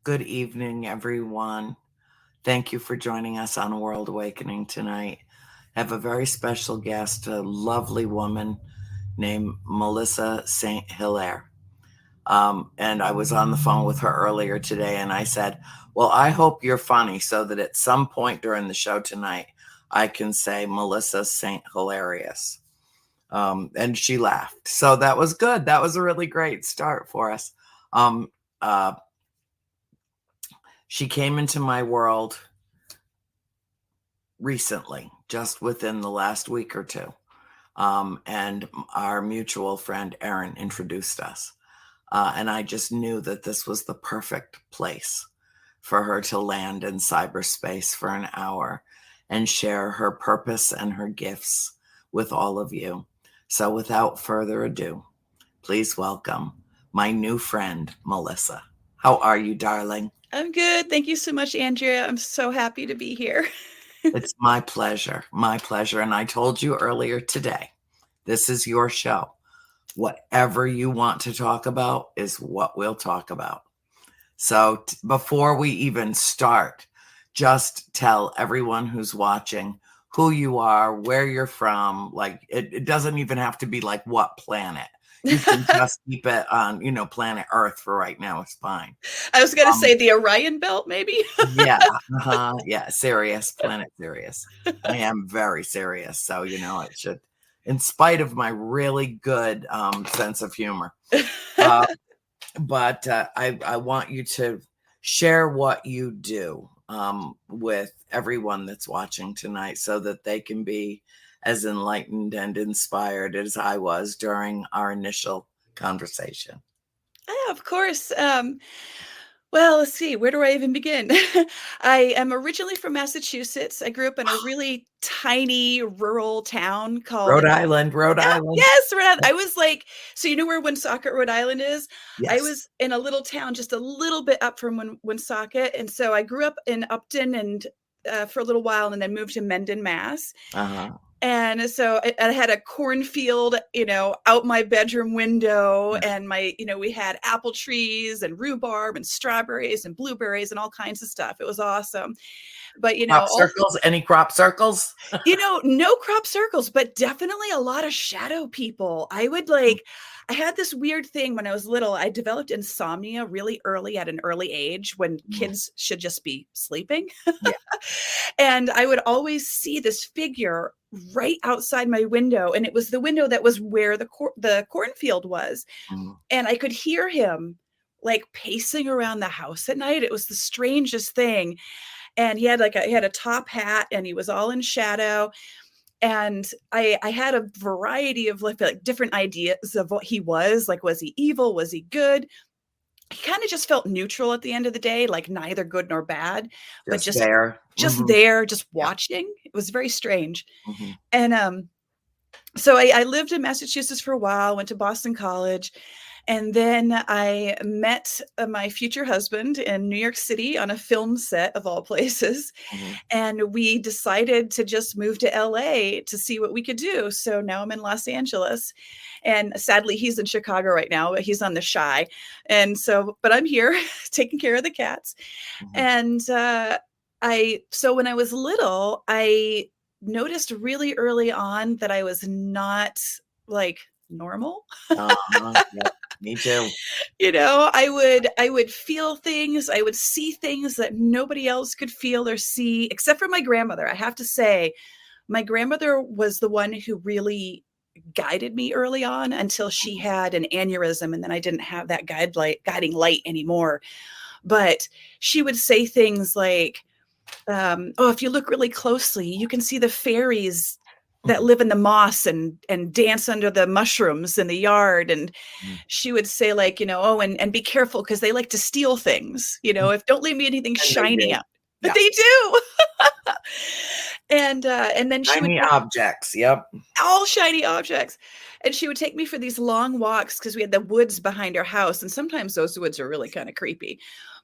Good evening, everyone. Thank you for joining us on World Awakening tonight. I have a very special guest, a lovely woman named Melissa St. Hilaire. And I was on the phone with her earlier today, and I said, well, I hope you're funny so that at some point during the show tonight, I can say Melissa St. Hilarious. And she laughed. So that was good. That was a really great start for us. Uh, She came into my world recently, just within the last week or two. And our mutual friend, Erin, introduced us. And I just knew that this was the perfect place for her to land in cyberspace for an hour and share her purpose and her gifts with all of you. So without further ado, please welcome my new friend, Melissa. How are you, darling? I'm good. Thank you so much, Andrea. I'm so happy to be here. It's my pleasure. My pleasure. And I told you earlier today, this is your show. Whatever you want to talk about is what we'll talk about. So before we even start, just tell everyone who's watching who you are, where you're from. Like it doesn't even have to be like what planet. You can just keep it on, planet Earth for right now. It's fine. I was going to say the Orion Belt, maybe. Yeah. Yeah. Sirius, planet Sirius. I am very serious. So, it should, in spite of my really good sense of humor. But I want you to share what you do with everyone that's watching tonight so that they can be as enlightened and inspired as I was during our initial conversation. Yeah, of course. Well, let's see. Where do I even begin? I am originally from Massachusetts. I grew up in a really tiny rural town called Rhode Island. Yes, Rhode Island. I was like, so you know where Woonsocket, Rhode Island is? I Yes. was in a little town just a little bit up from Woonsocket. And so I grew up in Upton and for a little while and then moved to Mendon, Mass. And so I had a cornfield, out my bedroom window, and we had apple trees and rhubarb and strawberries and blueberries and all kinds of stuff. It was awesome. But, crop circles, any crop circles? No crop circles, but definitely a lot of shadow people. I had this weird thing when I was little. I developed insomnia really early at an early age when kids should just be sleeping. Yeah. And I would always see this figure right outside my window. And it was the window that was where the cornfield was. And I could hear him like pacing around the house at night. It was the strangest thing. And he had a top hat and he was all in shadow. And I had a variety of like different ideas of what he was. Like, was he evil? Was he good? He kind of just felt neutral at the end of the day, like neither good nor bad, but just there, just watching. It was very strange. And so I lived in Massachusetts for a while, went to Boston College. And then I met my future husband in New York City on a film set of all places. And we decided to just move to LA to see what we could do. So now I'm in Los Angeles. And sadly, he's in Chicago right now, but he's on the Shy. And so, but I'm here taking care of the cats. And so when I was little, I noticed really early on that I was not like normal. Me too. I would feel things. I would see things that nobody else could feel or see, except for my grandmother. I have to say, my grandmother was the one who really guided me early on until she had an aneurysm, and then I didn't have that guiding light anymore. But she would say things like, if you look really closely, you can see the fairies that live in the moss and dance under the mushrooms in the yard. And she would say like, and be careful because they like to steal things, if don't leave me anything shiny out. But they do. And then shiny objects. Yep. All shiny objects. And she would take me for these long walks because we had the woods behind our house. And sometimes those woods are really kind of creepy.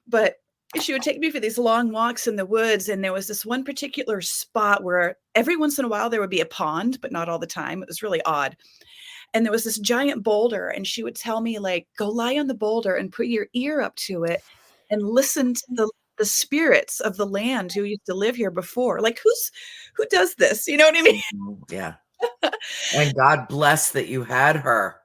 But she would take me for these long walks in the woods. And there was this one particular spot where every once in a while there would be a pond, but not all the time. It was really odd. And there was this giant boulder. And she would tell me, like, go lie on the boulder and put your ear up to it and listen to the spirits of the land who used to live here before. Like, who does this? You know what I mean? Yeah. And God bless that you had her,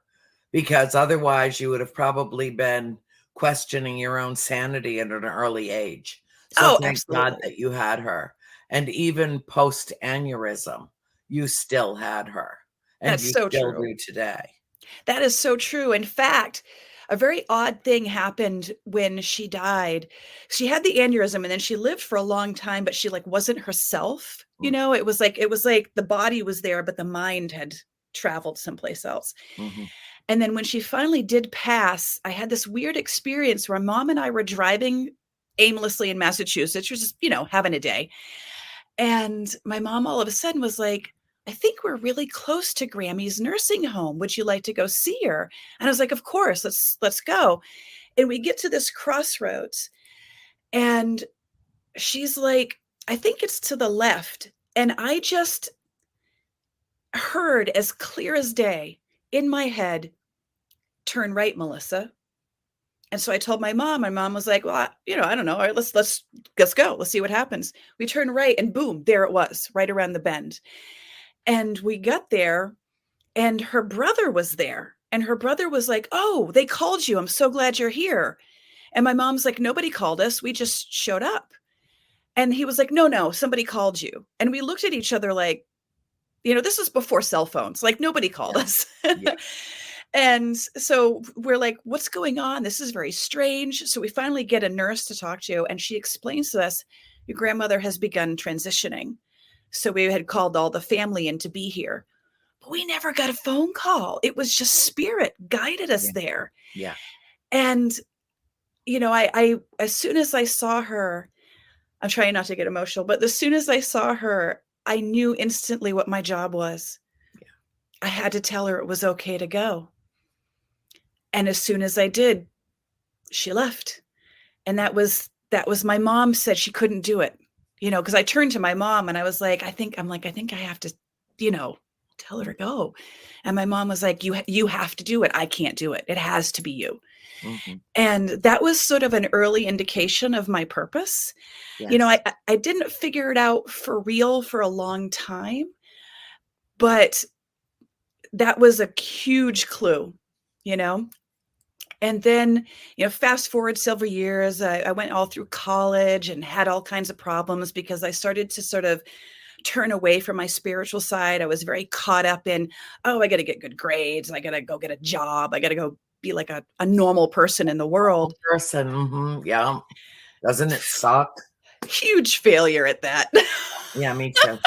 because otherwise you would have probably been questioning your own sanity at an early age. So Oh, thank God absolutely. that you had her. And even post aneurysm, you still had her, and That's you so still true. do today. That is so true. In fact, a very odd thing happened when she died. She had the aneurysm and then she lived for a long time, but she like wasn't herself. You know, it was like the body was there, but the mind had traveled someplace else. Mm-hmm. And then when she finally did pass, I had this weird experience where mom and I were driving aimlessly in Massachusetts, just, having a day. And my mom all of a sudden was like, I think we're really close to Grammy's nursing home. Would you like to go see her? And I was like, of course, let's go. And we get to this crossroads and she's like, I think it's to the left. And I just heard as clear as day in my head, turn right, Melissa. And so I told my mom. My mom was like, "Well, I don't know. All right, let's go. Let's see what happens." We turned right, and boom, there it was, right around the bend. And we got there, and her brother was there, and her brother was like, "Oh, they called you. I'm so glad you're here." And my mom's like, "Nobody called us. We just showed up." And he was like, "No, no, somebody called you." And we looked at each other like, this was before cell phones. Like nobody called Yeah. us. Yeah. And so we're like, what's going on? This is very strange. So we finally get a nurse to talk to, and she explains to us, your grandmother has begun transitioning. So we had called all the family in to be here. But we never got a phone call. It was just spirit guided us Yeah. there. Yeah. And, I as soon as I saw her, I'm trying not to get emotional, but as soon as I saw her, I knew instantly what my job was. Yeah. I had to tell her it was okay to go. And as soon as I did, she left. And that was my mom said she couldn't do it. Because I turned to my mom and I was like, I think I have to, tell her to go. And my mom was like, you have to do it. I can't do it. It has to be you. Mm-hmm. And that was sort of an early indication of my purpose. Yes. I didn't figure it out for real for a long time, but that was a huge clue, you know? And then, fast forward several years, I went all through college and had all kinds of problems because I started to sort of turn away from my spiritual side. I was very caught up in, oh, I got to get good grades. I got to go get a job. I got to go be like a normal person in the world. Person. Mm-hmm. Yeah. Doesn't it suck? Huge failure at that. Yeah, me too.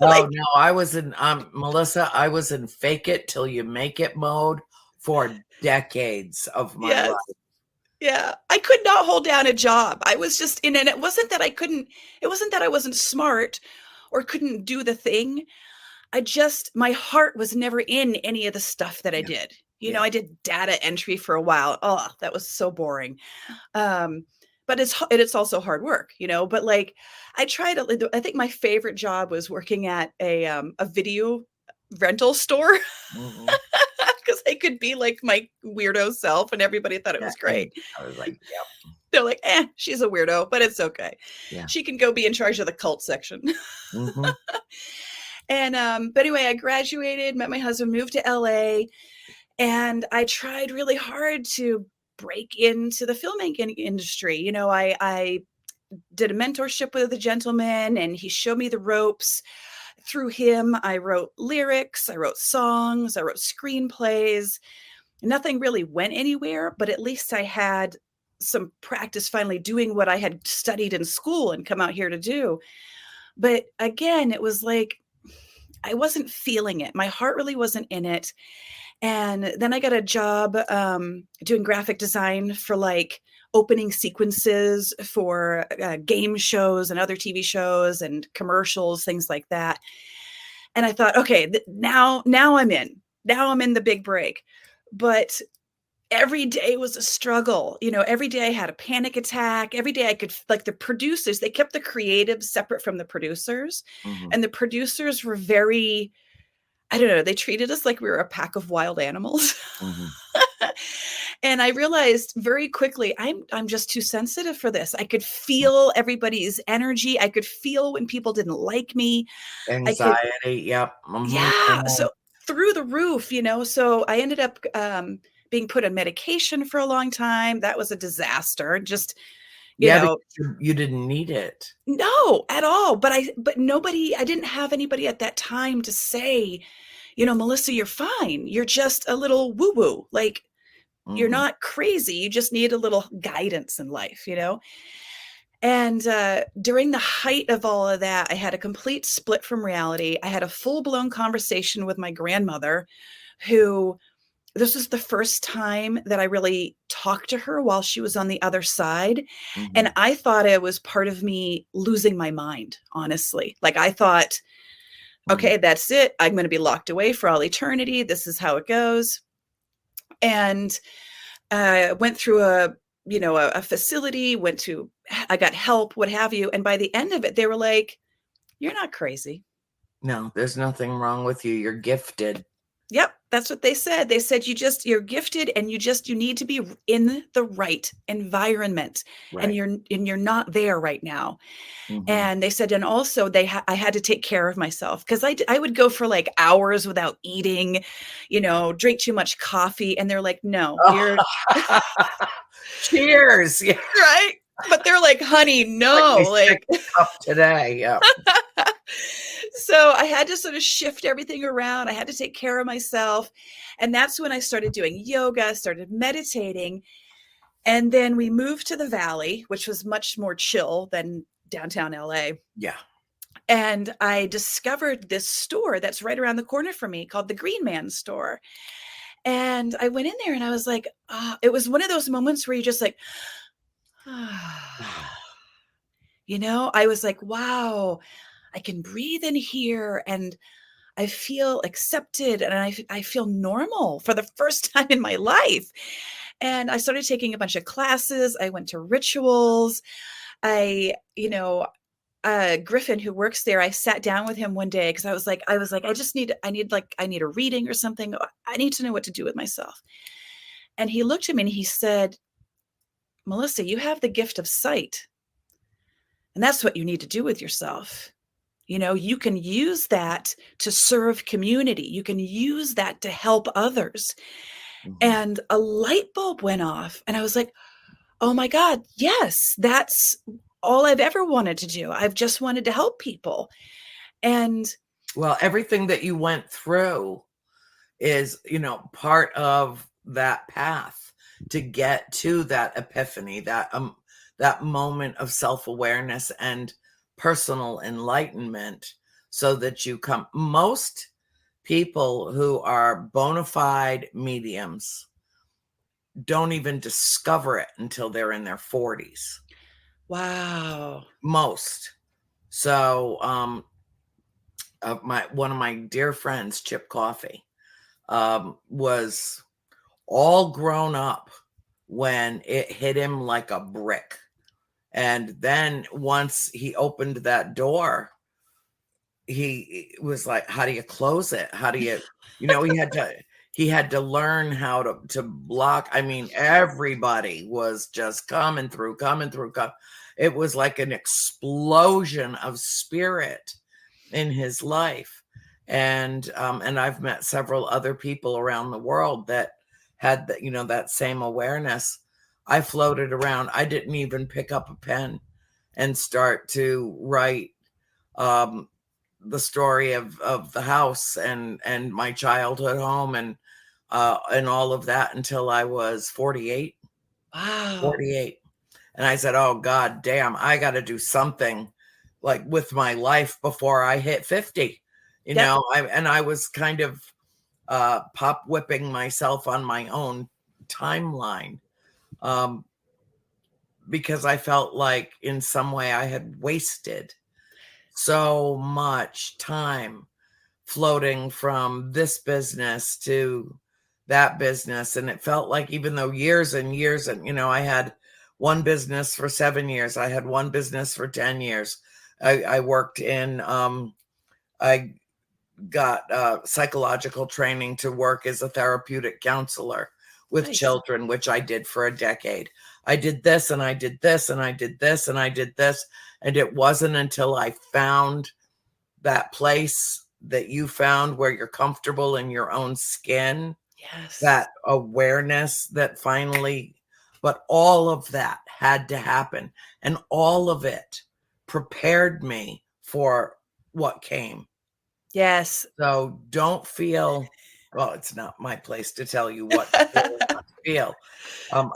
Oh no, I was in Melissa, I was in fake it till you make it mode for decades of my Yes. life. Yeah. I could not hold down a job. I was just in, and it wasn't that I wasn't smart or couldn't do the thing. My heart was never in any of the stuff that I Yeah. did. Yeah. I did data entry for a while. Oh, that was so boring. But it's also hard work, but like I think my favorite job was working at a video rental store Mm-hmm. because I could be like my weirdo self and everybody thought it Yeah. was great. And I was like, yep. They're like, she's a weirdo, but it's okay. Yeah. She can go be in charge of the cult section. Mm-hmm. And but anyway, I graduated, met my husband, moved to LA, and I tried really hard to break into the filmmaking industry. I did a mentorship with a gentleman and he showed me the ropes. Through him, I wrote lyrics, I wrote songs, I wrote screenplays. Nothing really went anywhere, but at least I had some practice finally doing what I had studied in school and come out here to do. But again, it was like I wasn't feeling it. My heart really wasn't in it. And then I got a job doing graphic design for like opening sequences for game shows and other TV shows and commercials, things like that. And I thought, okay, now I'm in. Now I'm in the big break. But every day was a struggle. Every day I had a panic attack. Every day I could, like the producers, they kept the creatives separate from the producers. Mm-hmm. And the producers were very, I don't know, they treated us like we were a pack of wild animals. Mm-hmm. And I realized very quickly, I'm just too sensitive for this. I could feel everybody's energy. I could feel when people didn't like me. I could, Anxiety. Yep. yeah. So through the roof, So I ended up being put on medication for a long time. That was a disaster. Just, Yeah, because you didn't need it. no, at all. But I didn't have anybody at that time to say, Melissa, you're fine. You're just a little woo woo. Like, you're not crazy. You just need a little guidance in life, And during the height of all of that, I had a complete split from reality. I had a full blown conversation with my grandmother, who, this was the first time that I really talked to her while she was on the other side. And I thought it was part of me losing my mind, honestly. Like, I thought, okay, that's it. I'm going to be locked away for all eternity. This is how it goes. And went through a facility, I got help, what have you. And by the end of it, they were like, you're not crazy. No, there's nothing wrong with you. You're gifted. Yep. That's what they said. They said, you're gifted, and you need to be in the right environment. Right. And you're not there right now. And they said, and also I had to take care of myself, because I would go for like hours without eating, drink too much coffee. And they're like, no, you're cheers. Yeah. Right. But they're like, honey, no, like up today. Yeah. So I had to sort of shift everything around. I had to take care of myself. And that's when I started doing yoga, started meditating. And then we moved to the Valley, which was much more chill than downtown LA. Yeah. And I discovered this store that's right around the corner from me called the Green Man Store. And I went in there and I was like, it was one of those moments where you just like, I was like, wow, I can breathe in here and I feel accepted and I feel normal for the first time in my life. And I started taking a bunch of classes. I went to rituals. Griffin, who works there, I sat down with him one day because I was like, I need a reading or something. I need to know what to do with myself. And he looked at me and he said, Melissa, you have the gift of sight. And that's what you need to do with yourself. You can use that to serve community. You can use that to help others. And a light bulb went off and I was like, oh my God, yes, that's all I've ever wanted to do. I've just wanted to help people. And well, everything that you went through is, part of that path to get to that epiphany, that moment of self-awareness and personal enlightenment, so that you come. Most people who are bona fide mediums don't even discover it until they're in their 40s. Wow. Most. So one of my dear friends, Chip Coffey, was all grown up when it hit him like a brick. And then once he opened that door, he was like, how do you close it? How do you, he had to learn how to block. I mean, everybody was just coming through. It was like an explosion of spirit in his life. And I've met several other people around the world that had that same awareness. I floated around. I didn't even pick up a pen and start to write the story of the house and my childhood home and all of that until I was 48. Wow. 48. And I said, oh, God damn, I got to do something like with my life before I hit 50. I was kind of pop whipping myself on my own timeline because I felt like in some way I had wasted so much time floating from this business to that business. And it felt like, even though years and years, and, I had one business for 7 years, I had one business for 10 years. I worked in, I got psychological training to work as a therapeutic counselor, with Nice. children, which I did for a decade. I did this and I did this and I did this and I did this. And it wasn't until I found that place that you found where you're comfortable in your own skin, Yes. that awareness that finally, but all of that had to happen. And all of it prepared me for what came. Yes. So don't feel, well, it's not my place to tell you what to feel or not to feel.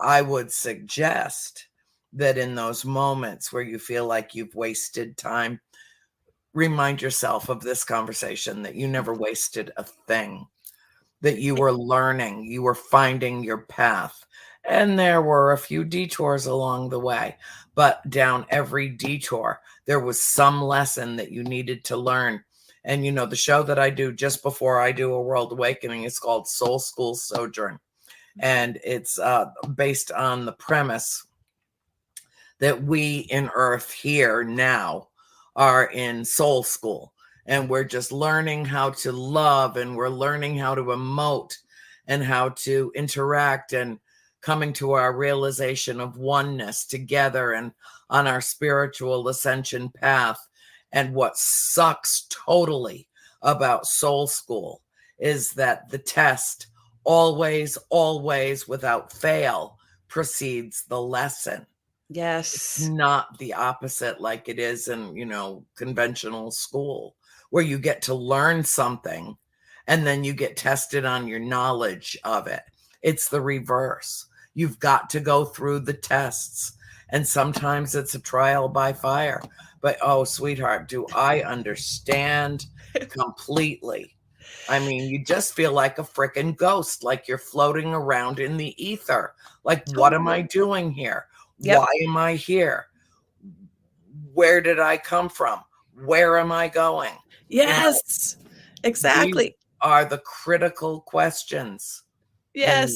I would suggest that in those moments where you feel like you've wasted time, remind yourself of this conversation, that you never wasted a thing, that you were learning, you were finding your path. And there were a few detours along the way, but down every detour, there was some lesson that you needed to learn. And you know, the show that I do just before I do a World Awakening is called Soul School Sojourn. And it's based on the premise that we in Earth here now are in soul school. And we're just learning how to love, and we're learning how to emote and how to interact, and coming to our realization of oneness together and on our spiritual ascension path. And what sucks totally about soul school is that the test always, always without fail precedes the lesson. Yes. Not the opposite like it is in, you know, conventional school, where you get to learn something and then you get tested on your knowledge of it. It's the reverse. You've got to go through the tests, and sometimes it's a trial by fire. But oh, sweetheart, do I understand completely. I mean, you just feel like a freaking ghost, like you're floating around in the ether. Like, what am I doing here? Yep. Why am I here? Where did I come from? Where am I going? Yes. You know, exactly. These are the critical questions. Yes.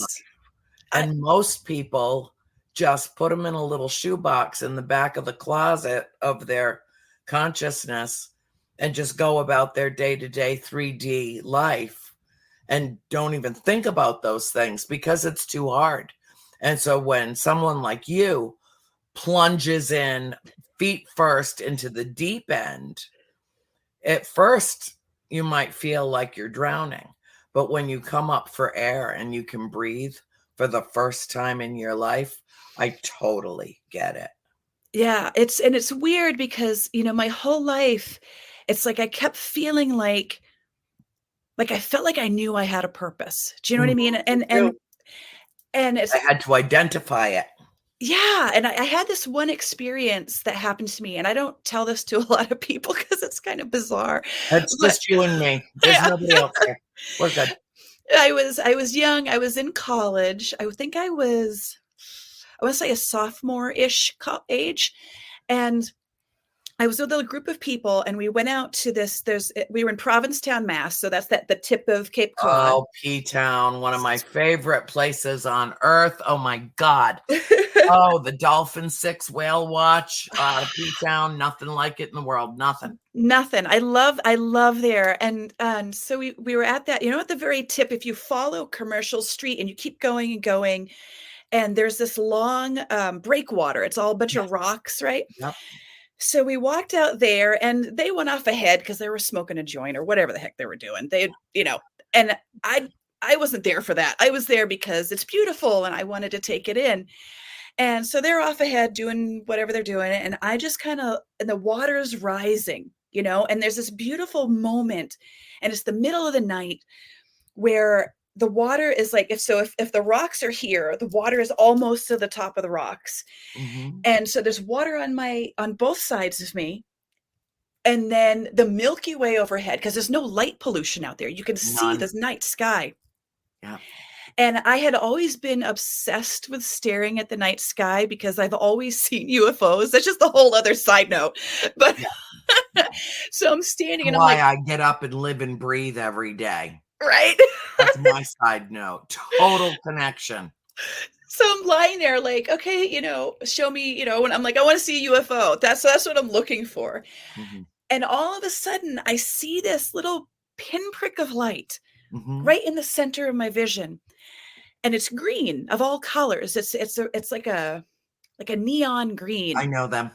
And most people just put them in a little shoebox in the back of the closet of their consciousness and just go about their day-to-day 3D life and don't even think about those things because it's too hard. And so when someone like you plunges in feet first into the deep end, at first you might feel like you're drowning. But when you come up for air and you can breathe for the first time in your life, I totally get it. Yeah, it's weird because, you know, my whole life, it's like I kept feeling like I felt like I knew I had a purpose. Do you know what I mean? And it's I had to identify it. yeah, and I had this one experience that happened to me, and I don't tell this to a lot of people because it's kind of bizarre. It's But just you and me. There's nobody else here. We're good. I was young. I was in college. I think I want to say a sophomore-ish age, and I was with a group of people, and we went out to we were in Provincetown, Mass. So that's the tip of Cape Cod. Oh, P-Town, one of my favorite places on earth. Oh my God. Oh, the Dolphin 6 whale watch out of P-Town. Nothing like it in the world. Nothing. Nothing. I love there. And so we were at that, you know, at the very tip, if you follow Commercial Street and you keep going and going, and there's this long breakwater. It's all a bunch of rocks, right? Yep. So we walked out there, and they went off ahead because they were smoking a joint or whatever the heck they were doing. They, you know, and I wasn't there for that. I was there because it's beautiful and I wanted to take it in. And so they're off ahead doing whatever they're doing. And I just kind of, and the water's rising, you know, and there's this beautiful moment, and it's the middle of the night where the water is like, if the rocks are here, the water is almost to the top of the rocks. Mm-hmm. And so there's water on both sides of me. And then the Milky Way overhead, because there's no light pollution out there. You can see the night sky. Yeah. And I had always been obsessed with staring at the night sky because I've always seen UFOs. That's just a whole other side note. But so I'm standing and I'm like, I get up and live and breathe every day. Right. That's my side note. Total connection. So I'm lying there like, okay, you know, show me, you know, and I'm like, I want to see a UFO. That's what I'm looking for. Mm-hmm. And all of a sudden I see this little pinprick of light right in the center of my vision. and it's green of all colors. It's like a neon green. I know them.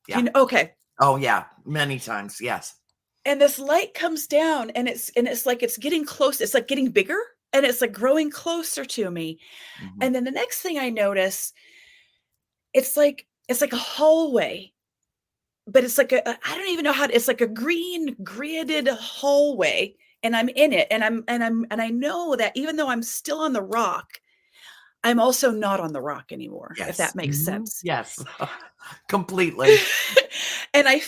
Yeah. Yeah. Okay. Oh yeah, many times. Yes. And this light comes down, and it's like it's getting close. It's like getting bigger, and it's like growing closer to me. Mm-hmm. And then the next thing I notice, it's like a hallway, but it's like I don't even know how to, it's like a green gridded hallway, and I'm in it, and I know that even though I'm still on the rock, I'm also not on the rock anymore, if that makes sense. Yes, completely. And I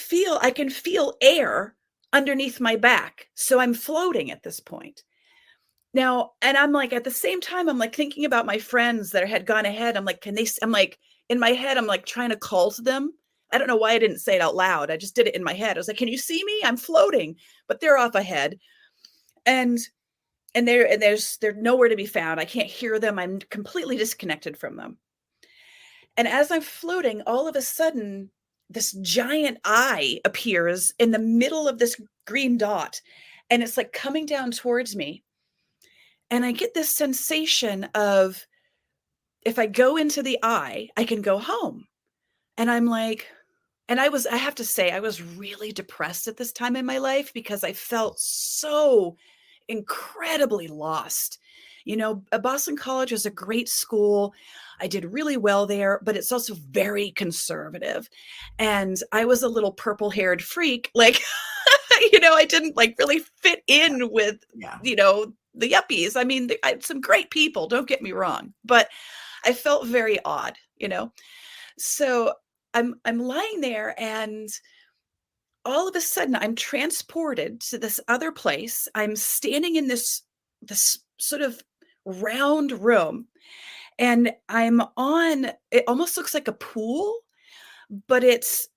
can feel air underneath my back. So I'm floating at this point. Now, and I'm like, at the same time, I'm like thinking about my friends that had gone ahead. I'm like, I'm like, in my head, I'm like trying to call to them. I don't know why I didn't say it out loud. I just did it in my head. I was like, can you see me? I'm floating, but they're off ahead. And they're nowhere to be found. I can't hear them. I'm completely disconnected from them. And as I'm floating, all of a sudden, this giant eye appears in the middle of this green dot, and it's like coming down towards me. And I get this sensation of, if I go into the eye, I can go home. And I'm like, and I have to say, I was really depressed at this time in my life because I felt so incredibly lost. You know, Boston College was a great school. I did really well there, but it's also very conservative. And I was a little purple-haired freak. Like, you know, I didn't like really fit in with, you know, the yuppies. I mean, I had some great people, don't get me wrong, but I felt very odd, you know? So I'm lying there, and all of a sudden I'm transported to this other place. I'm standing in this sort of round room, and it almost looks like a pool, but it's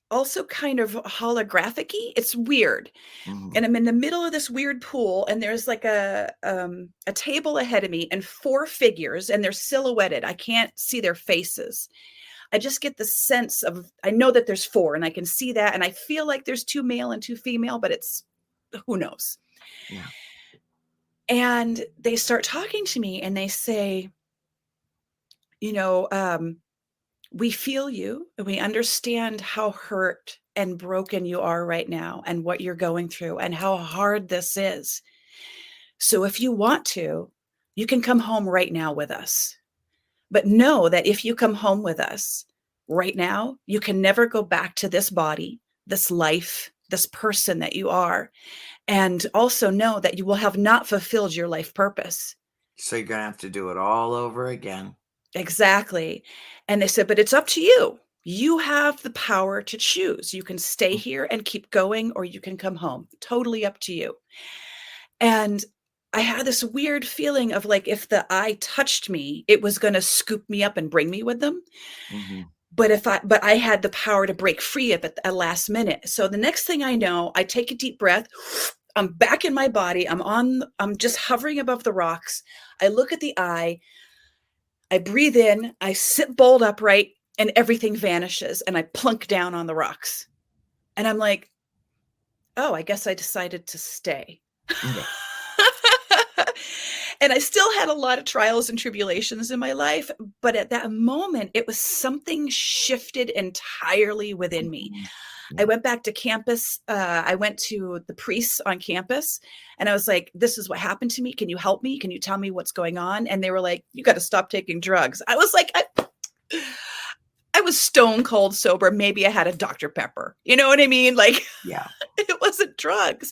also kind of holographic-y. It's weird. Mm-hmm. And I'm in the middle of this weird pool, and there's like a table ahead of me and 4 figures, and they're silhouetted. I can't see their faces. I just get the sense of, I know that there's 4, and I can see that. And I feel like there's 2 male and 2 female, but who knows? Yeah. And they start talking to me, and they say, you know, we feel you, and we understand how hurt and broken you are right now, and what you're going through, and how hard this is. So if you want to, you can come home right now with us. But know that if you come home with us right now, you can never go back to this body, this life, this person that you are. And also know that you will have not fulfilled your life purpose. So you're going to have to do it all over again. Exactly. And they said, but it's up to you. You have the power to choose. You can stay here and keep going, or you can come home. Totally up to you. And I had this weird feeling of like, if the eye touched me, it was going to scoop me up and bring me with them. Mm-hmm. But I had the power to break free at the last minute. So the next thing I know, I take a deep breath. I'm back in my body. I'm just hovering above the rocks. I look at the eye. I breathe in. I sit bolt upright, and everything vanishes. And I plunk down on the rocks. And I'm like, oh, I guess I decided to stay. Yeah. And I still had a lot of trials and tribulations in my life, but at that moment, it was something shifted entirely within me. I went back to campus. I went to the priests on campus, and I was like, this is what happened to me. Can you help me? Can you tell me what's going on? And they were like, you got to stop taking drugs. I was like, I was stone cold sober. Maybe I had a Dr. Pepper. You know what I mean? Like, yeah, it wasn't drugs.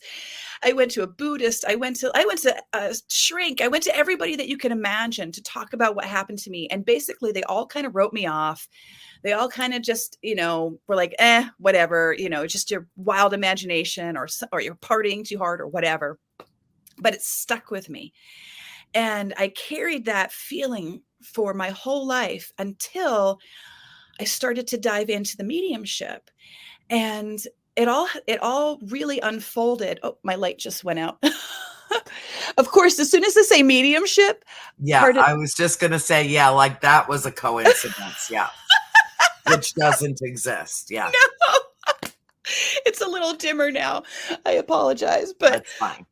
I went to a Buddhist. I went to a shrink. I went to everybody that you can imagine to talk about what happened to me. And basically they all kind of wrote me off. They all kind of just, you know, were like, whatever, you know, just your wild imagination, or you're partying too hard or whatever. But it stuck with me. And I carried that feeling for my whole life until I started to dive into the mediumship. And it all really unfolded. Oh, my light just went out. Of course, as soon as I say mediumship. Yeah, I was just going to say, yeah, like that was a coincidence. Yeah. Which doesn't exist. Yeah. No. It's a little dimmer now. I apologize, but that's fine.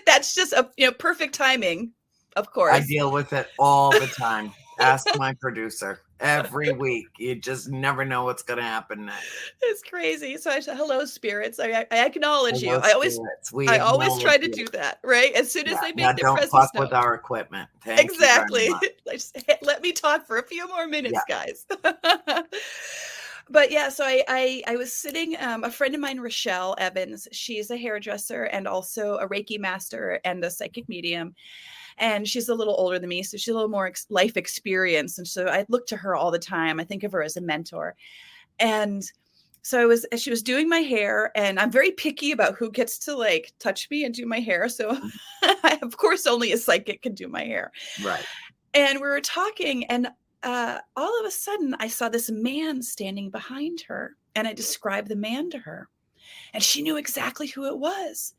That's just perfect timing. Of I course. deal with it all the time. Ask my producer every week. You just never know what's going to happen next. It's crazy. So I said, hello, spirits. I acknowledge you. Hello, spirits. We I always acknowledge try to you. do that, right? As soon Yeah. as they Now, make their don't presence fuck with known. our equipment. Thank you very Exactly. much. Let me talk for a few more minutes, Yeah. guys. But yeah, so I was sitting, a friend of mine, Rochelle Evans, she's a hairdresser and also a Reiki master and a psychic medium. And she's a little older than me, so she's a little more life experience. And so I look to her all the time. I think of her as a mentor. And so she was doing my hair, and I'm very picky about who gets to like touch me and do my hair. So of course, only a psychic can do my hair. Right. And we were talking, and all of a sudden I saw this man standing behind her, and I described the man to her, and she knew exactly who it was.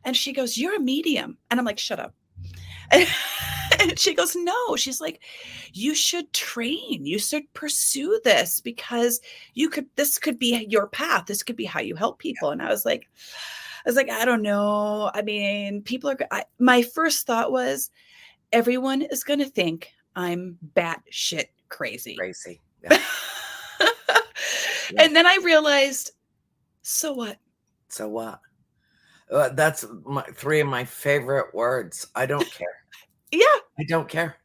And she goes, "You're a medium." And I'm like, "Shut up." And she goes, "No." She's like, "You should train. You should pursue this because this could be your path. This could be how you help people." And I was like, I don't know. I mean, my first thought was, everyone is going to think I'm batshit crazy. Crazy. Yeah. And then I realized, so what? So what? That's three of my favorite words. I don't care. Yeah. I don't care.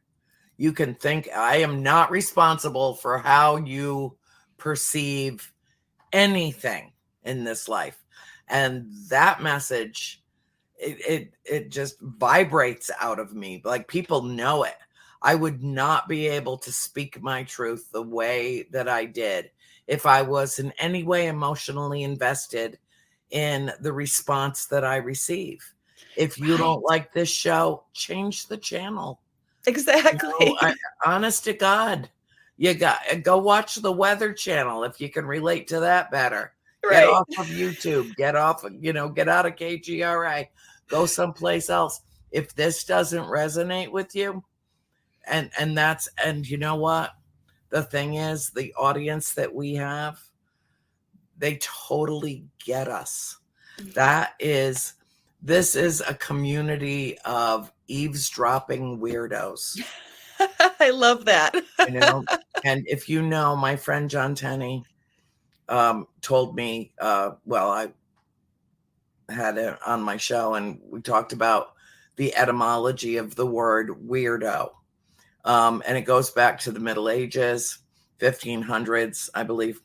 You can think I am not responsible for how you perceive anything in this life. And that message, it just vibrates out of me. Like, people know it. I would not be able to speak my truth the way that I did if I was in any way emotionally invested in the response that I receive. If you don't like this show, change the channel. Exactly. Honest to God, you got go watch the Weather Channel if you can relate to that better. Right. Get off of YouTube. Get off. Get out of KGRA. Go someplace else. If this doesn't resonate with you, and you know what? The thing is, the audience that we have, they totally get us. This is a community of eavesdropping weirdos. I love that. And if my friend John Tenney told me, I had it on my show, and we talked about the etymology of the word weirdo. And it goes back to the Middle Ages, 1500s, I believe.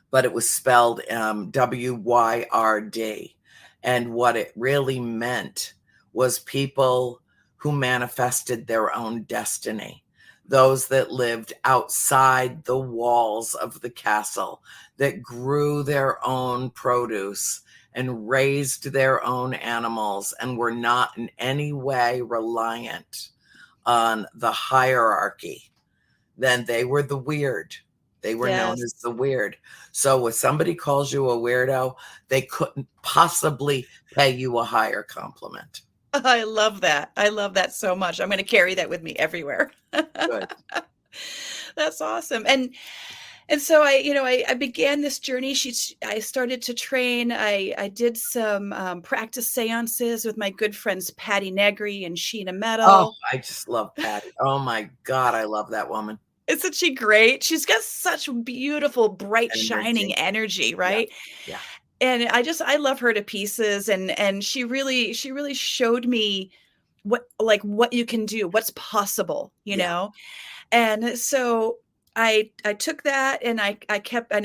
But it was spelled WYRD. And what it really meant was people who manifested their own destiny. Those that lived outside the walls of the castle, that grew their own produce and raised their own animals and were not in any way reliant on the hierarchy. Then they were the weird. They were known as the weird. So if somebody calls you a weirdo, they couldn't possibly pay you a higher compliment. I love that. I love that so much. I'm going to carry that with me everywhere. Good. That's awesome. And so I began this journey. I started to train. I did some practice séances with my good friends Patty Negri and Sheena Metal. Oh, I just love Patty. Oh my God, I love that woman. Isn't she great? She's got such beautiful, bright, shining energy, right? Yeah. And I love her to pieces. And she really showed me what you can do, what's possible, you know? And so I took that and I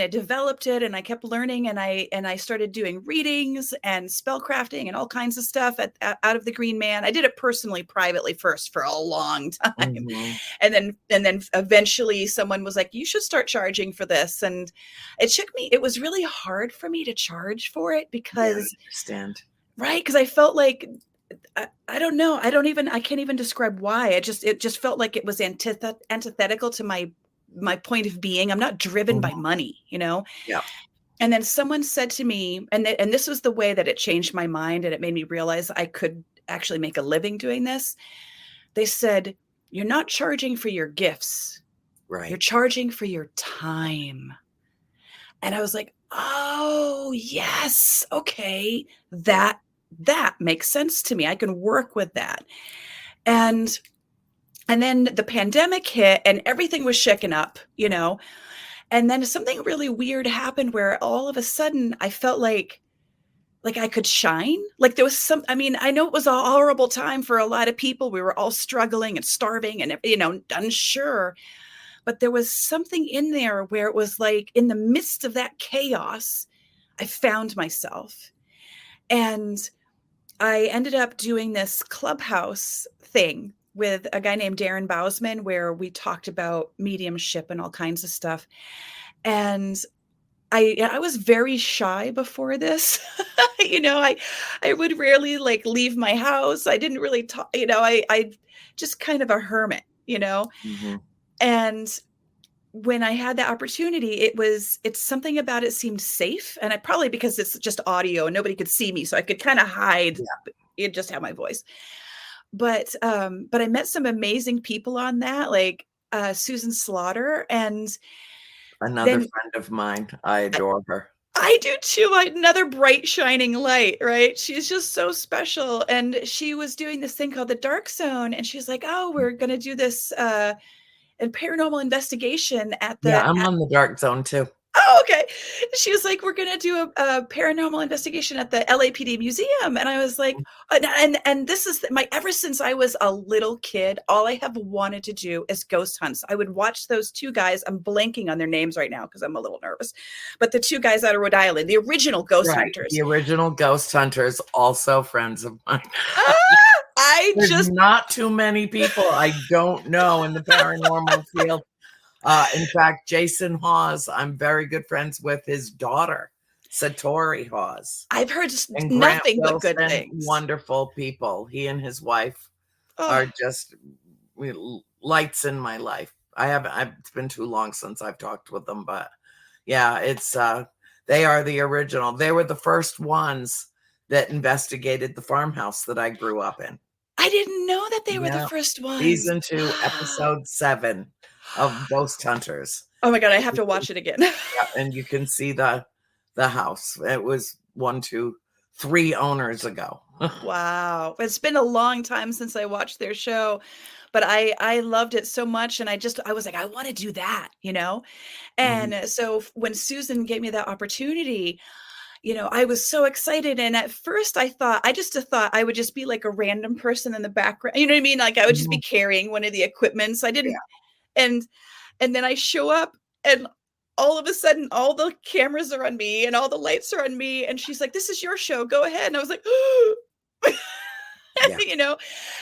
developed it, and I kept learning, and I started doing readings and spellcrafting and all kinds of stuff out of the Green Man. I did it personally, privately first for a long time. Mm-hmm. And then eventually someone was like, "You should start charging for this." And it was really hard for me to charge for it because I understand. Right. Because I felt like, I don't know. I can't even describe why. It just felt like it was antithetical to my point of being. I'm not driven by money, Yeah. And then someone said to me, and this was the way that it changed my mind, and it made me realize I could actually make a living doing this. They said, "You're not charging for your gifts. Right. You're charging for your time." And I was like, "Oh, yes. Okay. That makes sense to me. I can work with that." And then the pandemic hit and everything was shaken up, and then something really weird happened where all of a sudden I felt like I could shine. Like there was I know it was a horrible time for a lot of people. We were all struggling and starving and, unsure. But there was something in there where it was like in the midst of that chaos, I found myself. And I ended up doing this clubhouse thing with a guy named Darren Bousman, where we talked about mediumship and all kinds of stuff. And I was very shy before this. I would rarely leave my house. I didn't really talk, I just kind of a hermit, Mm-hmm. and when I had the opportunity, it's something about it seemed safe. And I probably, because it's just audio and nobody could see me, so I could kind of hide. Yeah. It just have my voice. But I met some amazing people on that, like Susan Slaughter, and Another then friend of mine. I adore her. I do too. Another bright shining light, right? She's just so special. And she was doing this thing called the Dark Zone, and she's like, "Oh, we're gonna do this a paranormal investigation at Yeah, the I'm on the Dark Zone too. Oh, okay." She was like, "We're gonna do a paranormal investigation at the LAPD museum," and I was like, and this is my ever since I was a little kid, all I have wanted to do is ghost hunts. I would watch those two guys. I'm blanking on their names right now because I'm a little nervous, but the two guys out of Rhode Island, the original ghost hunters, the original ghost hunters, also friends of mine. There's not too many people I don't know in the paranormal field. In fact, Jason Hawes, I'm very good friends with his daughter, Satori Hawes. I've heard And nothing Grant but good Wilson, things. wonderful people. He and his wife are just lights in my life. It's been too long since I've talked with them, but yeah, they are the original. They were the first ones that investigated the farmhouse that I grew up in. I didn't know that they were the first ones. Season 2, episode 7 of Ghost Hunters. Oh my God, I have to watch it again. Yeah, and you can see the house. It was 1, 2, 3 owners ago. Wow. It's been a long time since I watched their show, but I loved it so much. And I was like, I want to do that, And so when Susan gave me that opportunity, I was so excited. And at first I thought I would just be like a random person in the background. You know what I mean? Like I would just be carrying one of the equipments. I didn't. Yeah. And then I show up and all of a sudden all the cameras are on me and all the lights are on me. And she's like, "This is your show. Go ahead." And I was like, yeah.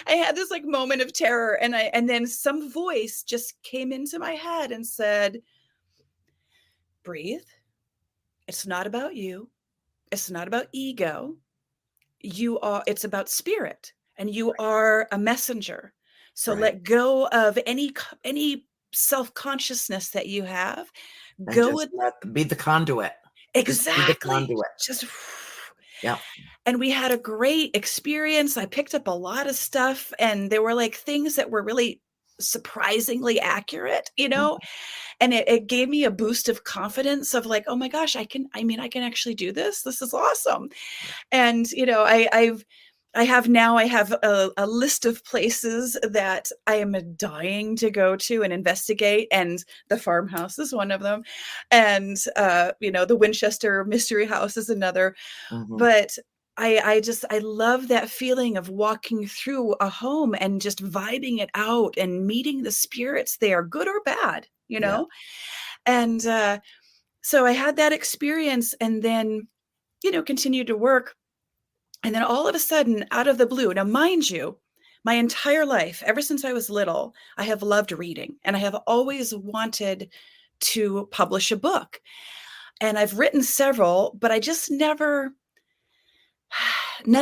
I had this moment of terror, and then some voice just came into my head and said, "Breathe. It's not about you. It's not about ego. It's about spirit, and you are a messenger. So let go of any self-consciousness that you have. Be the conduit." Exactly. Just be the conduit. Yeah. And we had a great experience. I picked up a lot of stuff, and there were things that were really surprisingly accurate, and it gave me a boost of confidence of oh my gosh, I can actually do this. This is awesome. And, I have a list of places that I am dying to go to and investigate. And the farmhouse is one of them. And, the Winchester Mystery House is another. But I love that feeling of walking through a home and just vibing it out and meeting the spirits there, good or bad, And so I had that experience, and then, continued to work. And then all of a sudden, out of the blue, now mind you, my entire life, ever since I was little, I have loved reading, and I have always wanted to publish a book. And I've written several, but I just none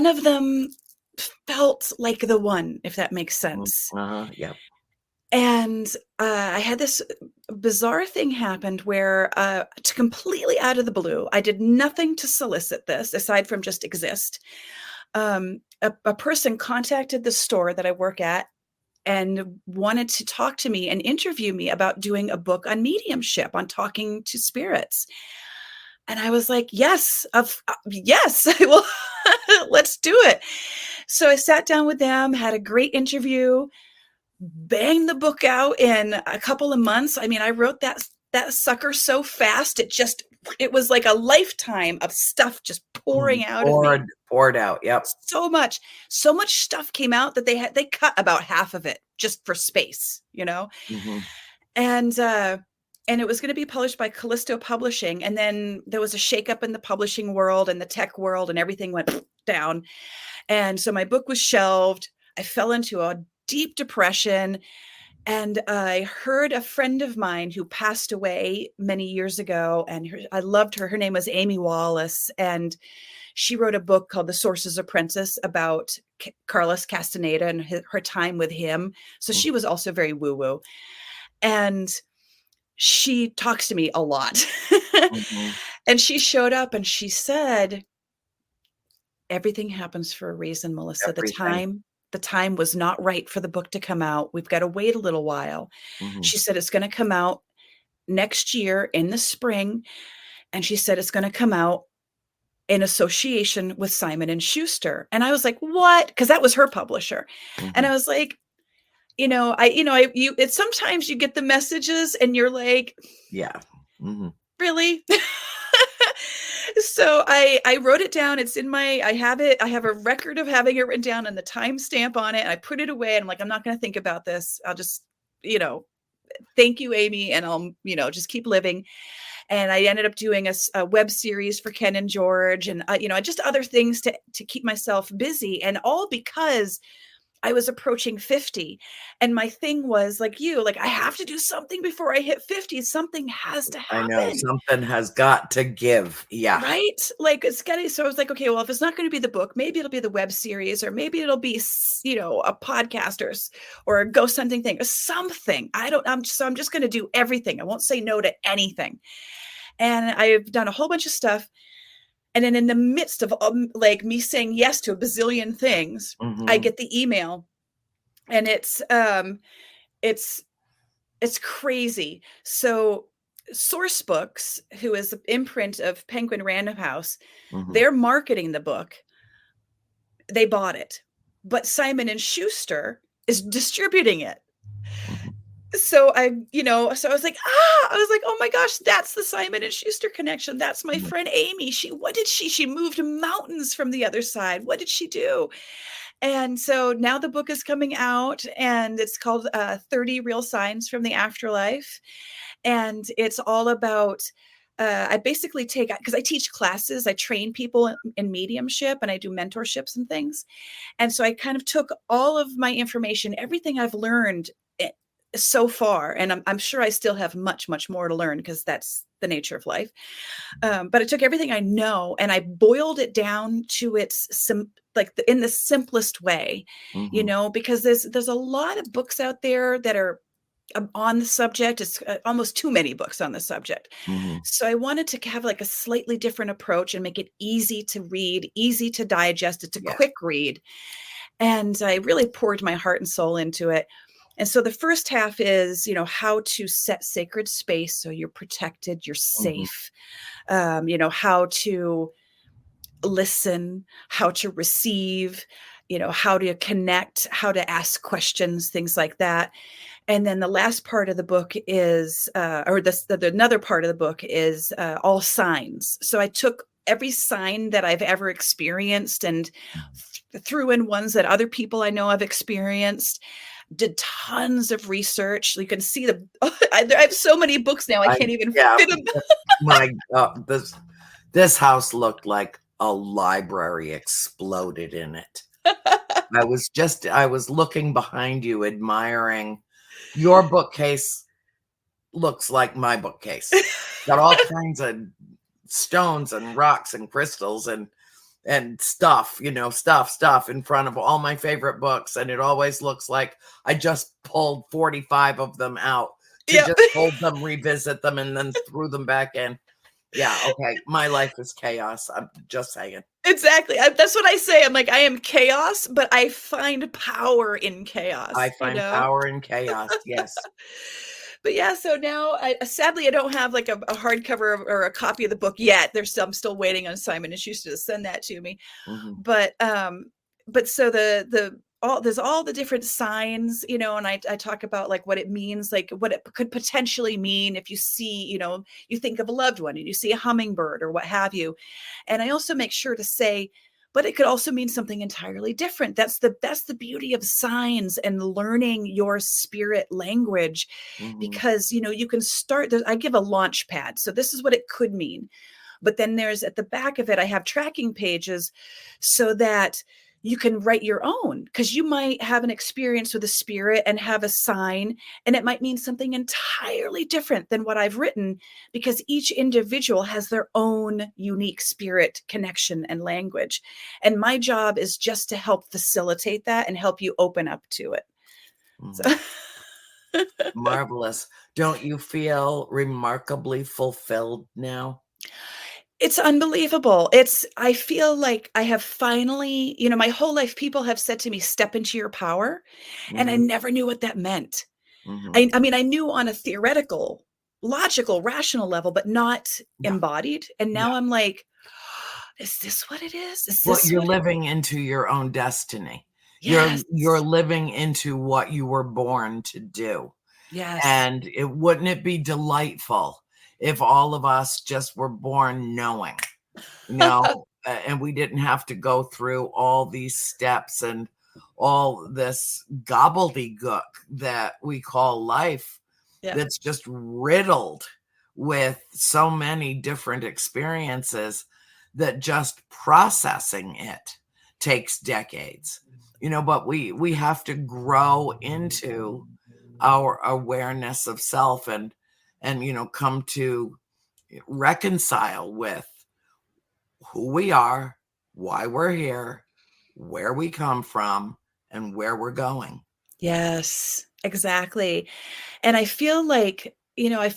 of them felt like the one, if that makes sense. Yeah. And I had this bizarre thing happened where, completely out of the blue, I did nothing to solicit this aside from just exist. A person contacted the store that I work at and wanted to talk to me and interview me about doing a book on mediumship, on talking to spirits. And I was like, yes, yes, I will. Let's do it. So I sat down with them, had a great interview, banged the book out in a couple of months. I mean, I wrote that sucker so fast. It was like a lifetime of stuff just pouring out of me. Poured out. Yep. So much stuff came out that they cut about half of it just for space, you know? Mm-hmm. And it was going to be published by Callisto Publishing. And then there was a shakeup in the publishing world and the tech world, and everything went down. And so my book was shelved. I fell into a deep depression. And I heard a friend of mine who passed away many years ago, and I loved her. Her name was Amy Wallace. And she wrote a book called The Sorcerer's Apprentice about Carlos Castaneda and her time with him. So she was also very woo-woo. And she talks to me a lot. Mm-hmm. And she showed up and she said, everything happens for a reason, Melissa. Everything. The time was not right for the book to come out. We've got to wait a little while. Mm-hmm. She said, it's going to come out next year in the spring. And she said, it's going to come out in association with Simon & Schuster. And I was like, what? Because that was her publisher. Mm-hmm. And I was like, it's sometimes you get the messages and you're like, yeah, mm-hmm. Really? So I wrote it down. It's in I have a record of having it written down and the timestamp on it. And I put it away and I'm like, I'm not going to think about this. I'll just, thank you, Amy. And I'll, just keep living. And I ended up doing a web series for Ken and George and, just other things to keep myself busy. And all because I was approaching 50. And my thing was like I have to do something before I hit 50. Something has to happen. I know, something has got to give. Yeah. Right? Like it's getting, so I was like, okay, well, if it's not going to be the book, maybe it'll be the web series, or maybe it'll be, a podcast or a ghost hunting thing or something. I'm just going to do everything. I won't say no to anything. And I've done a whole bunch of stuff. And then in the midst of me saying yes to a bazillion things, mm-hmm. I get the email, and it's crazy. So Source Books, who is an imprint of Penguin Random House, mm-hmm. they're marketing the book. They bought it, but Simon & Schuster is distributing it. So I was like, oh my gosh, that's the Simon & Schuster connection. That's my friend Amy. She moved mountains from the other side. What did she do? And so now the book is coming out, and it's called 30 Real Signs from the Afterlife. And it's all about, I basically because I teach classes, I train people in mediumship, and I do mentorships and things. And so I kind of took all of my information, everything I've learned so far, and I'm sure I still have much, much more to learn, because that's the nature of life. But I took everything I know and I boiled it down to its in the simplest way, mm-hmm. Because there's a lot of books out there that are on the subject. It's almost too many books on the subject. Mm-hmm. So I wanted to have a slightly different approach and make it easy to read, easy to digest. It's a quick read. And I really poured my heart and soul into it. And so the first half is, how to set sacred space so you're protected, you're safe, mm-hmm. How to listen, how to receive, how to connect, how to ask questions, things like that. And then the last part of the book is, another part of the book is all signs. So I took every sign that I've ever experienced and threw in ones that other people I know have experienced. Did tons of research. You can see I have so many books now. I can't even fit them. My God, this house looked like a library exploded in it. I was looking behind you, admiring your bookcase. Looks like my bookcase. Got all kinds of stones and rocks and crystals and stuff, stuff in front of all my favorite books. And it always looks like I just pulled 45 of them out to just hold them, revisit them, and then threw them back in. Yeah. Okay. My life is chaos. I'm just saying. Exactly. That's what I say. I'm like, I am chaos, but I find power in chaos. I find power in chaos. Yes. But yeah, so now sadly I don't have like a hardcover or a copy of the book yet. I'm still waiting on Simon and Schuster to send that to me. Mm-hmm. But so there's all the different signs, you know, and I talk about like what it means, like what it could potentially mean if you see, you know, you think of a loved one and you see a hummingbird or what have you. And I also make sure to say, but it could also mean something entirely different. That's the beauty of signs and learning your spirit language, Mm-hmm. because, you know, you can start, I give a launch pad. So this is what it could mean. But then there's at the back of it, I have tracking pages so that you can write your own, because you might have an experience with a spirit and have a sign, and it might mean something entirely different than what I've written, because each individual has their own unique spirit connection and language. And my job is just to help facilitate that and help you open up to it. Mm-hmm. So. Marvelous. Don't you feel remarkably fulfilled now? It's unbelievable. I feel like I have finally, you know, my whole life people have said to me, step into your power. Mm-hmm. And I never knew what that meant. Mm-hmm. I mean, I knew on a theoretical, logical, rational level, but not embodied. And now I'm like, is this what it is? Is Well, this you're what living into your own destiny. Yes. You're living into what you were born to do. Yes. And wouldn't it be delightful if all of us just were born knowing, you know, and we didn't have to go through all these steps and all this gobbledygook that we call life, that's just riddled with so many different experiences that just processing it takes decades, you know, but we have to grow into our awareness of self and you know, come to reconcile with who we are, why we're here, where we come from, and where we're going. Yes, exactly. And I feel like, you know,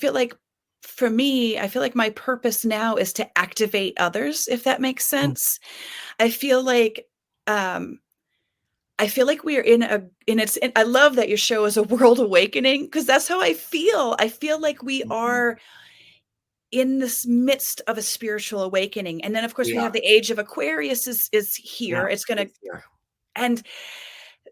for me, I feel like my purpose now is to activate others, if that makes sense. I feel like we are I love that your show is a world awakening, because that's how I feel. I feel like we are in this midst of a spiritual awakening. And then of course we have the age of Aquarius is here. It's going to, and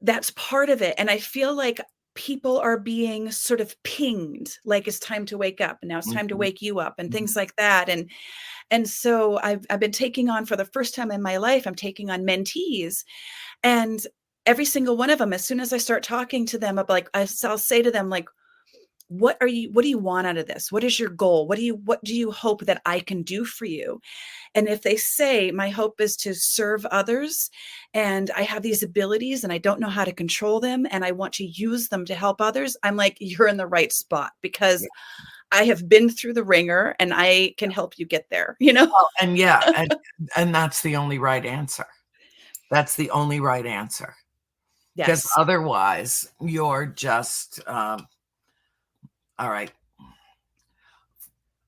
that's part of it. And I feel like people are being sort of pinged, like it's time to wake up, and now it's time to wake you up, and things like that. And so I've been taking on, for the first time in my life, I'm taking on mentees, and every single one of them, as soon as I start talking to them, I'll say to them, like, what do you want out of this? What is your goal? What do you hope that I can do for you? And if they say, my hope is to serve others, and I have these abilities and I don't know how to control them, and I want to use them to help others, I'm like, you're in the right spot, because I have been through the ringer and I can help you get there, you know? Well, and and that's the only right answer. That's the only right answer. Because otherwise you're just, all right.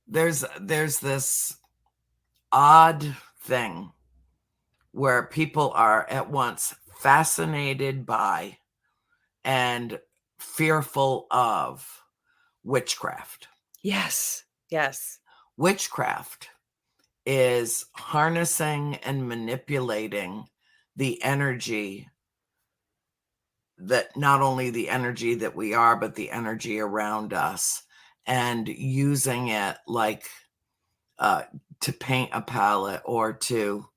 There's this odd thing where people are at once fascinated by and fearful of witchcraft. Yes. Witchcraft is harnessing and manipulating the energy, that not only the energy that we are, but the energy around us, and using it like to paint a palette or to,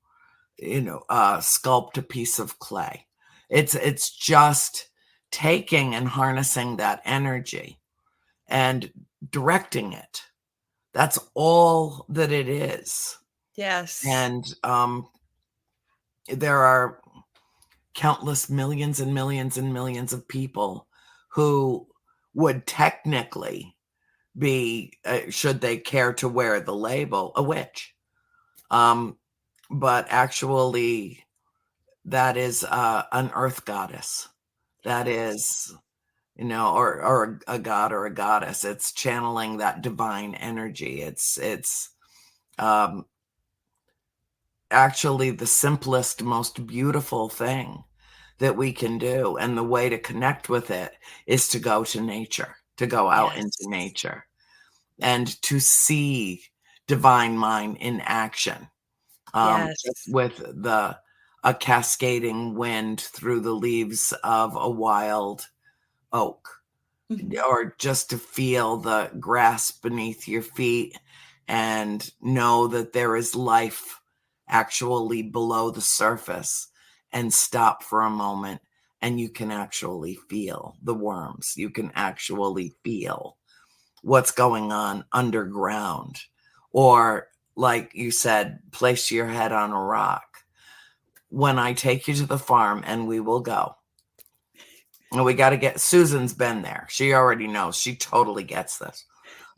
you know, sculpt a piece of clay. It's just taking and harnessing that energy and directing it. That's all that it is. Yes. And there are countless millions and millions and millions of people who would technically be, should they care to wear the label, a witch. But actually, that is an earth goddess. That is, you know, or a god or a goddess. It's channeling that divine energy. It's actually the simplest, most beautiful thing that we can do. And the way to connect with it is to go to nature. to go out into Yes. nature and to see divine mind in action. Just Yes. with a cascading wind through the leaves of a wild oak, Mhm. or just to feel the grass beneath your feet and know that there is life actually below the surface, and stop for a moment and you can actually feel the worms. You can actually feel what's going on underground. Or, like you said, place your head on a rock. When I take you to the farm, and we will go, and we got to get, Susan's been there. She already knows. She totally gets this.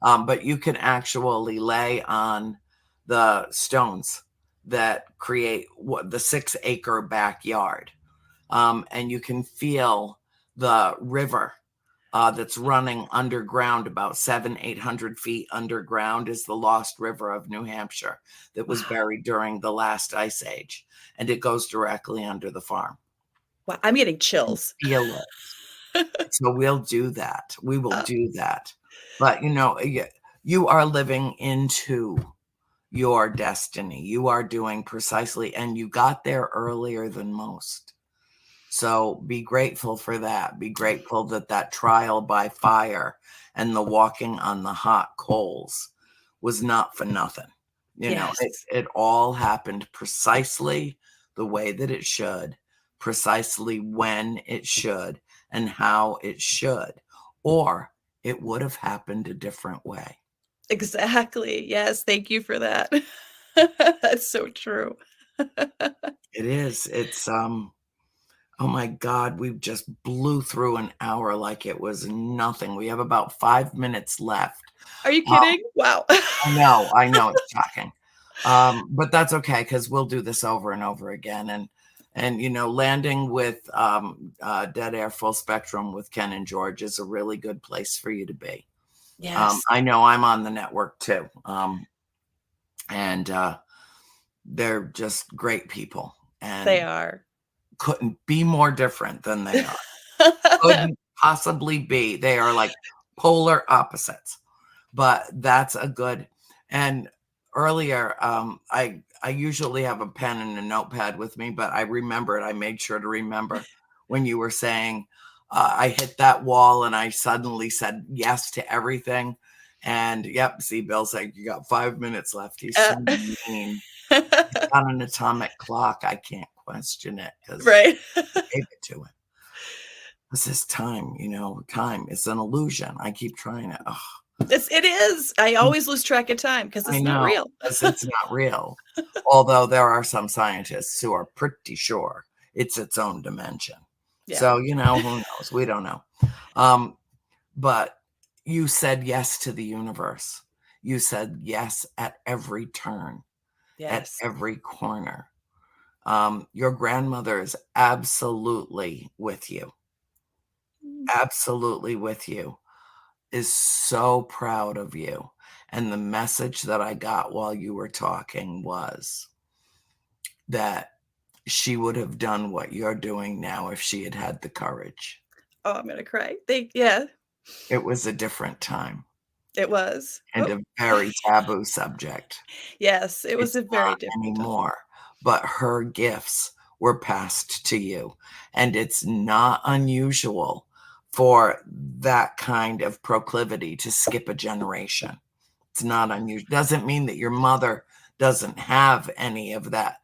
But you can actually lay on the stones that create the 6-acre backyard. And you can feel the river that's running underground, about 700-800 feet underground is the Lost River of New Hampshire that was Wow. buried during the last ice age. And it goes directly under the farm. Wow, I'm getting And chills. feel it. So we'll do that. We will Uh, do that. But, you are living into your destiny. You are doing precisely, and you got there earlier than most. So be grateful for that. Be grateful that that trial by fire and the walking on the hot coals was not for nothing. yes. It all happened precisely the way that it should, precisely when it should, and how it should, or it would have happened a different way. Exactly. Yes, thank you for that. That's so true. It is. It's oh my God, we just blew through an hour like it was nothing. We have about 5 minutes left. Are you Um, kidding? Wow. I know it's shocking. But that's okay, because we'll do this over and over again. And landing with Dead Air Full Spectrum with Ken and George is a really good place for you to be. Yes, I know I'm on the network too. And they're just great people, they and are. couldn't be more different than they are. Couldn't possibly be. They are like polar opposites. But that's a good. And earlier, I usually have a pen and a notepad with me, but I remembered. I made sure to remember when you were saying I hit that wall and I suddenly said yes to everything. And yep, see, Bill's like, you got 5 minutes left. He's Uh, so mean. He's got an atomic clock. I can't question it because right. I gave it to him. This is time, time is an illusion. I keep trying it. Oh, It is. I always lose track of time because I it's not know, real. because it's not real. Although there are some scientists who are pretty sure it's its own dimension. Yeah. So, who knows? We don't know. Um, but you said yes to the universe. You said yes at every turn, at Yes. every corner. Your grandmother is absolutely with you. Mm. Absolutely with you. Is so proud of you. And the message that I got while you were talking was that she would have done what you're doing now if she had had the courage. Oh, I'm gonna cry. Yeah, It was a different time it was. and Oh, a very taboo subject. yes, it was It's a very not different time. anymore, but her gifts were passed to you. And it's not unusual for that kind of proclivity to skip a generation. It's not unusual. Doesn't mean that your mother doesn't have any of that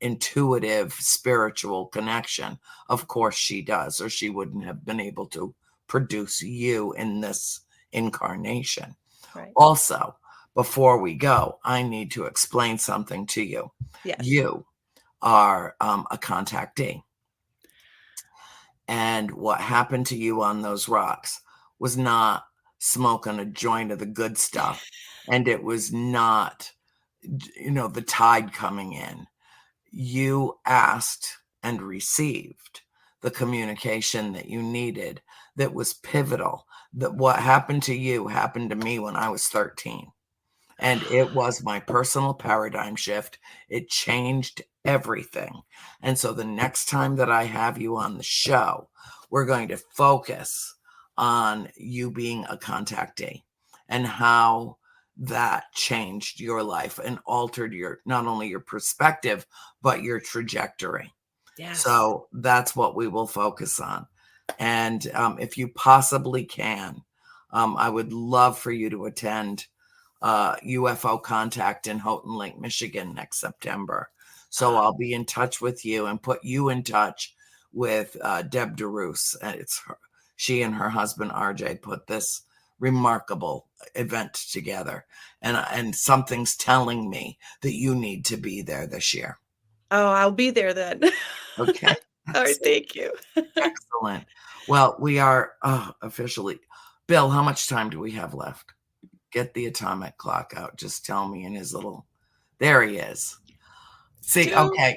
intuitive spiritual connection. Of course she does, or she wouldn't have been able to produce you in this incarnation. Right. Also, before we go, I need to explain something to you. Yes. You are a contactee. And what happened to you on those rocks was not smoking a joint of the good stuff. And it was not, the tide coming in. You asked and received the communication that you needed, that was pivotal. That what happened to you happened to me when I was 13. And it was my personal paradigm shift. It changed everything. And so the next time that I have you on the show, we're going to focus on you being a contactee and how that changed your life and altered your, not only your perspective, but your trajectory. Yes. So that's what we will focus on. And if you possibly can, I would love for you to attend UFO Contact in Houghton Lake, Michigan next September. So I'll be in touch with you and put you in touch with Deb DeRoos. It's her, she and her husband RJ put this remarkable event together, and something's telling me that you need to be there this year. Oh, I'll be there then. Okay. All right, thank you. Excellent. Well, we are officially. Bill, how much time do we have left? Get the atomic clock out. Just tell me in his little. There he is. See, okay.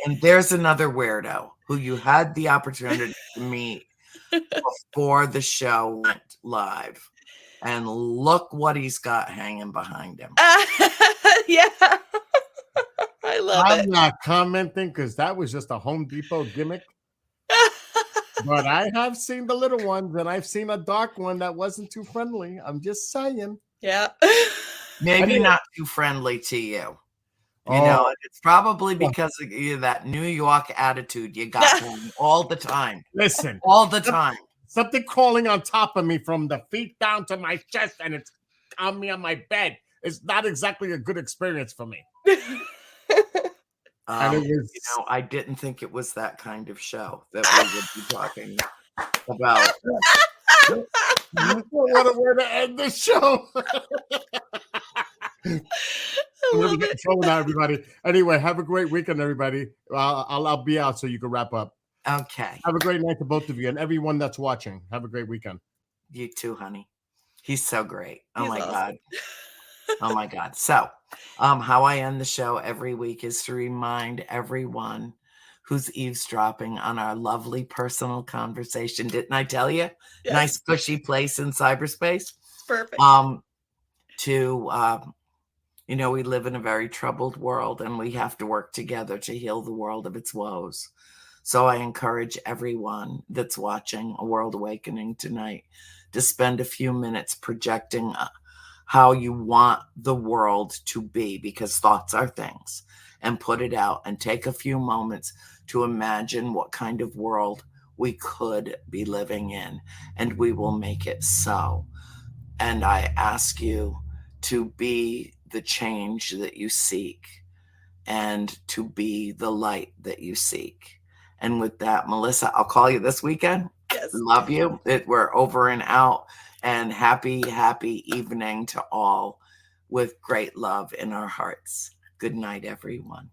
And there's another weirdo who you had the opportunity to meet before the show went live. And look what he's got hanging behind him. Yeah. I love it. I'm not commenting because that was just a Home Depot gimmick. But I have seen the little ones, and I've seen a dark one that wasn't too friendly. I'm just saying. Yeah. Maybe not too friendly to you. You know, it's probably because of that New York attitude you got going all the time. Listen. All the time. Something crawling on top of me from the feet down to my chest, and it's on me on my bed. It's not exactly a good experience for me. And it was, you know, I didn't think it was that kind of show that we would be talking about. What a way to end the show. We're getting trouble now, everybody. Anyway, have a great weekend, everybody. I'll be out so you can wrap up. Okay. Have a great night to both of you and everyone that's watching. Have a great weekend. You too, honey. He's so great. Oh He's my awesome. God. Oh my God. So, how I end the show every week is to remind everyone who's eavesdropping on our lovely personal conversation. Didn't I tell you? Yes. Nice cushy place in cyberspace. It's perfect. You know, we live in a very troubled world and we have to work together to heal the world of its woes. So I encourage everyone that's watching A World Awakening tonight to spend a few minutes projecting how you want the world to be, because thoughts are things, and put it out and take a few moments to imagine what kind of world we could be living in, and we will make it so. And I ask you to be the change that you seek and to be the light that you seek. And with that, Melissa, I'll call you this weekend. Yes. Love you. We're over and out. And happy evening to all with great love in our hearts. Good night, everyone.